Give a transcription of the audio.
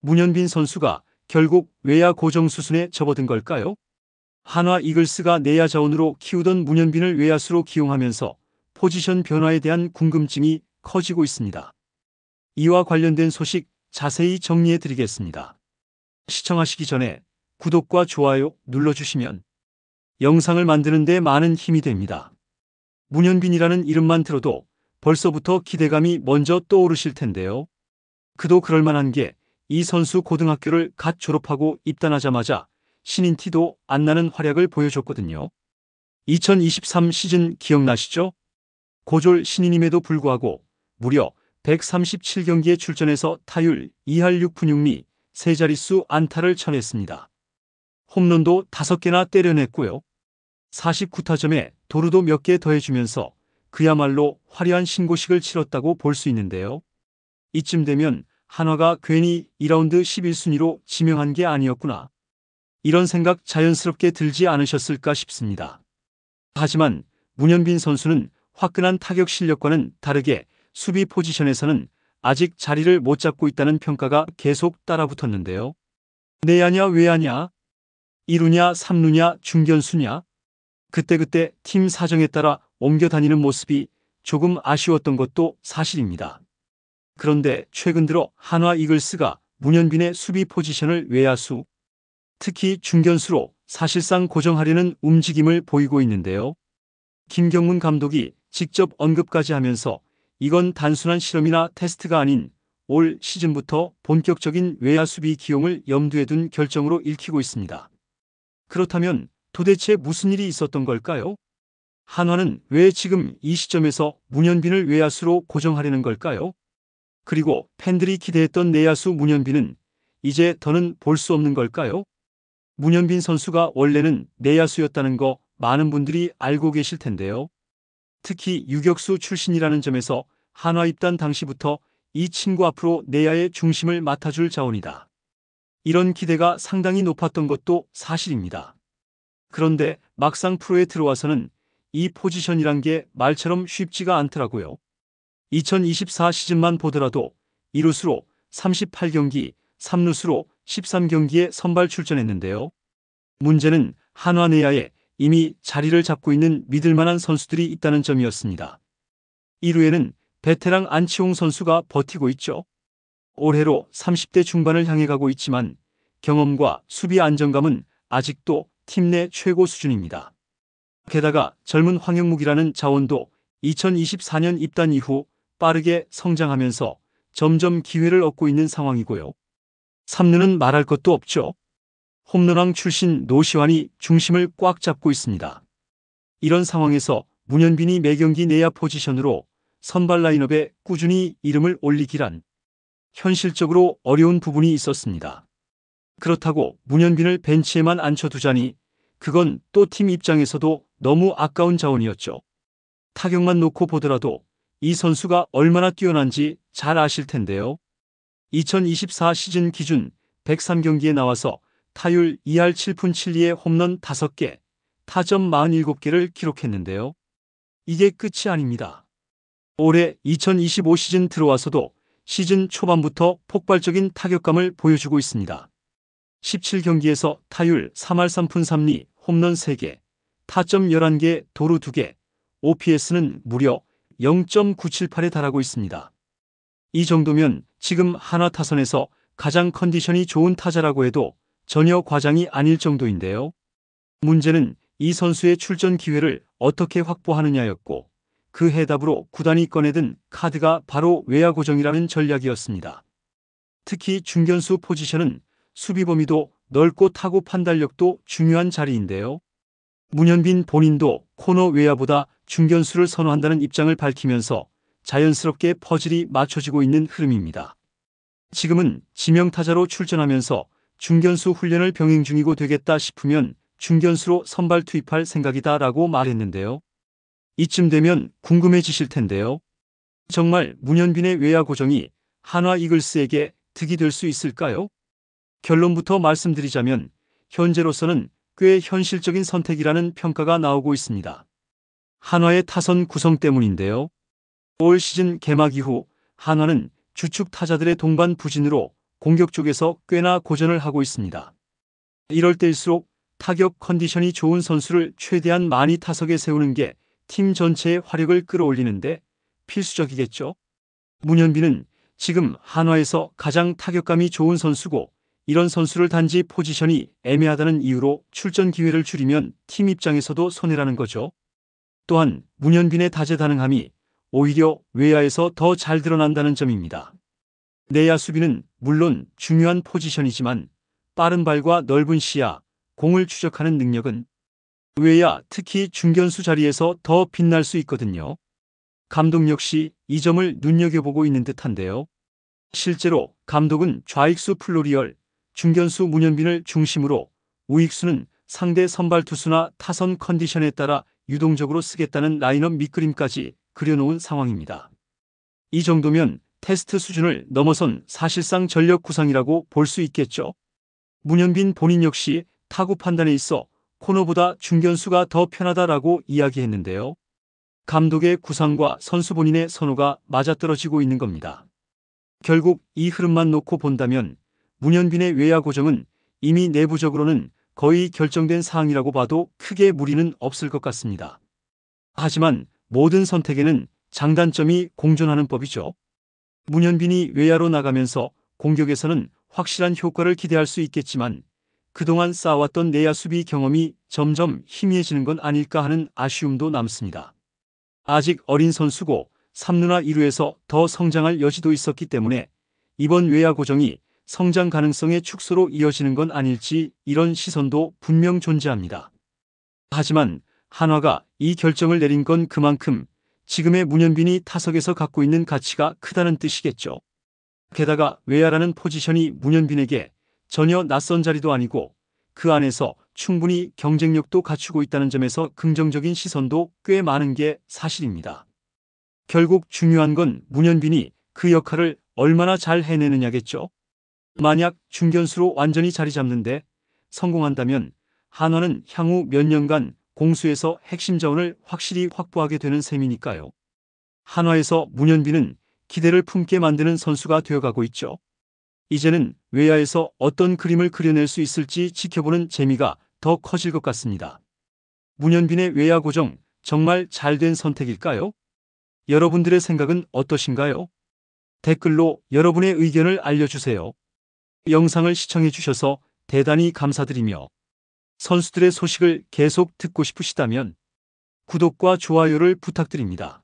문현빈 선수가 결국 외야 고정 수순에 접어든 걸까요? 한화 이글스가 내야 자원으로 키우던 문현빈을 외야수로 기용하면서 포지션 변화에 대한 궁금증이 커지고 있습니다. 이와 관련된 소식 자세히 정리해 드리겠습니다. 시청하시기 전에 구독과 좋아요 눌러주시면 영상을 만드는 데 많은 힘이 됩니다. 문현빈이라는 이름만 들어도 벌써부터 기대감이 먼저 떠오르실 텐데요. 그도 그럴만한 게 이 선수 고등학교를 갓 졸업하고 입단하자마자 신인 티도 안 나는 활약을 보여줬거든요. 2023 시즌 기억나시죠? 고졸 신인임에도 불구하고 무려 137경기에 출전해서 타율 2할 6푼 6리 3자릿수 안타를 쳐냈습니다. 홈런도 5개나 때려냈고요. 49타점에 도루도 몇 개 더해주면서 그야말로 화려한 신고식을 치렀다고 볼 수 있는데요. 이쯤 되면 한화가 괜히 2라운드 11순위로 지명한 게 아니었구나, 이런 생각 자연스럽게 들지 않으셨을까 싶습니다. 하지만 문현빈 선수는 화끈한 타격 실력과는 다르게 수비 포지션에서는 아직 자리를 못 잡고 있다는 평가가 계속 따라붙었는데요. 내야냐 외야냐, 2루냐 3루냐 중견수냐, 그때그때 팀 사정에 따라 옮겨 다니는 모습이 조금 아쉬웠던 것도 사실입니다. 그런데 최근 들어 한화 이글스가 문현빈의 수비 포지션을 외야수, 특히 중견수로 사실상 고정하려는 움직임을 보이고 있는데요. 김경문 감독이 직접 언급까지 하면서 이건 단순한 실험이나 테스트가 아닌 올 시즌부터 본격적인 외야 수비 기용을 염두에 둔 결정으로 읽히고 있습니다. 그렇다면 도대체 무슨 일이 있었던 걸까요? 한화는 왜 지금 이 시점에서 문현빈을 외야수로 고정하려는 걸까요? 그리고 팬들이 기대했던 내야수 문현빈은 이제 더는 볼 수 없는 걸까요? 문현빈 선수가 원래는 내야수였다는 거 많은 분들이 알고 계실 텐데요. 특히 유격수 출신이라는 점에서 한화 입단 당시부터 이 친구 앞으로 내야의 중심을 맡아줄 자원이다, 이런 기대가 상당히 높았던 것도 사실입니다. 그런데 막상 프로에 들어와서는 이 포지션이란 게 말처럼 쉽지가 않더라고요. 2024 시즌만 보더라도 2루수로 38경기, 3루수로 13경기에 선발 출전했는데요. 문제는 한화 내야에 이미 자리를 잡고 있는 믿을만한 선수들이 있다는 점이었습니다. 2루에는 베테랑 안치홍 선수가 버티고 있죠. 올해로 30대 중반을 향해 가고 있지만 경험과 수비 안정감은 아직도 팀 내 최고 수준입니다. 게다가 젊은 황영묵이라는 자원도 2024년 입단 이후 빠르게 성장하면서 점점 기회를 얻고 있는 상황이고요. 3루는 말할 것도 없죠. 홈런왕 출신 노시환이 중심을 꽉 잡고 있습니다. 이런 상황에서 문현빈이 매경기 내야 포지션으로 선발 라인업에 꾸준히 이름을 올리기란 현실적으로 어려운 부분이 있었습니다. 그렇다고 문현빈을 벤치에만 앉혀두자니 그건 또 팀 입장에서도 너무 아까운 자원이었죠. 타격만 놓고 보더라도 이 선수가 얼마나 뛰어난지 잘 아실 텐데요. 2024 시즌 기준 103경기에 나와서 타율 2할 7푼 7리에 홈런 5개, 타점 47개를 기록했는데요. 이게 끝이 아닙니다. 올해 2025 시즌 들어와서도 시즌 초반부터 폭발적인 타격감을 보여주고 있습니다. 17경기에서 타율 3할 3푼 3리, 홈런 3개, 타점 11개, 도루 2개, OPS는 무려 0.978에 달하고 있습니다. 이 정도면 지금 한화 타선에서 가장 컨디션이 좋은 타자라고 해도 전혀 과장이 아닐 정도인데요. 문제는 이 선수의 출전 기회를 어떻게 확보하느냐였고, 그 해답으로 구단이 꺼내든 카드가 바로 외야 고정이라는 전략이었습니다. 특히 중견수 포지션은 수비 범위도 넓고 타구 판단력도 중요한 자리인데요. 문현빈 본인도 코너 외야보다 중견수를 선호한다는 입장을 밝히면서 자연스럽게 퍼즐이 맞춰지고 있는 흐름입니다. 지금은 지명타자로 출전하면서 중견수 훈련을 병행 중이고 되겠다 싶으면 중견수로 선발 투입할 생각이다 라고 말했는데요. 이쯤 되면 궁금해지실 텐데요. 정말 문현빈의 외야 고정이 한화 이글스에게 득이 될 수 있을까요? 결론부터 말씀드리자면 현재로서는 꽤 현실적인 선택이라는 평가가 나오고 있습니다. 한화의 타선 구성 때문인데요. 올 시즌 개막 이후 한화는 주축 타자들의 동반 부진으로 공격 쪽에서 꽤나 고전을 하고 있습니다. 이럴 때일수록 타격 컨디션이 좋은 선수를 최대한 많이 타석에 세우는 게 팀 전체의 화력을 끌어올리는데 필수적이겠죠. 문현빈은 지금 한화에서 가장 타격감이 좋은 선수고, 이런 선수를 단지 포지션이 애매하다는 이유로 출전 기회를 줄이면 팀 입장에서도 손해라는 거죠. 또한 문현빈의 다재다능함이 오히려 외야에서 더 잘 드러난다는 점입니다. 내야 수비는 물론 중요한 포지션이지만 빠른 발과 넓은 시야, 공을 추적하는 능력은 외야, 특히 중견수 자리에서 더 빛날 수 있거든요. 감독 역시 이 점을 눈여겨보고 있는 듯한데요. 실제로 감독은 좌익수 플로리얼, 중견수 문현빈을 중심으로 우익수는 상대 선발 투수나 타선 컨디션에 따라 유동적으로 쓰겠다는 라인업 밑그림까지 그려놓은 상황입니다. 이 정도면 테스트 수준을 넘어선 사실상 전력 구상이라고 볼 수 있겠죠. 문현빈 본인 역시 타구 판단에 있어 코너보다 중견수가 더 편하다라고 이야기했는데요. 감독의 구상과 선수 본인의 선호가 맞아떨어지고 있는 겁니다. 결국 이 흐름만 놓고 본다면 문현빈의 외야 고정은 이미 내부적으로는 거의 결정된 사항이라고 봐도 크게 무리는 없을 것 같습니다. 하지만 모든 선택에는 장단점이 공존하는 법이죠. 문현빈이 외야로 나가면서 공격에서는 확실한 효과를 기대할 수 있겠지만 그동안 쌓아왔던 내야 수비 경험이 점점 희미해지는 건 아닐까 하는 아쉬움도 남습니다. 아직 어린 선수고 3루나 2루에서 더 성장할 여지도 있었기 때문에 이번 외야 고정이 성장 가능성의 축소로 이어지는 건 아닐지, 이런 시선도 분명 존재합니다. 하지만 한화가 이 결정을 내린 건 그만큼 지금의 문현빈이 타석에서 갖고 있는 가치가 크다는 뜻이겠죠. 게다가 외야라는 포지션이 문현빈에게 전혀 낯선 자리도 아니고 그 안에서 충분히 경쟁력도 갖추고 있다는 점에서 긍정적인 시선도 꽤 많은 게 사실입니다. 결국 중요한 건 문현빈이 그 역할을 얼마나 잘 해내느냐겠죠. 만약 중견수로 완전히 자리 잡는데 성공한다면 한화는 향후 몇 년간 공수에서 핵심 자원을 확실히 확보하게 되는 셈이니까요. 한화에서 문현빈은 기대를 품게 만드는 선수가 되어가고 있죠. 이제는 외야에서 어떤 그림을 그려낼 수 있을지 지켜보는 재미가 더 커질 것 같습니다. 문현빈의 외야 고정 정말 잘된 선택일까요? 여러분들의 생각은 어떠신가요? 댓글로 여러분의 의견을 알려주세요. 영상을 시청해주셔서 대단히 감사드리며 선수들의 소식을 계속 듣고 싶으시다면 구독과 좋아요를 부탁드립니다.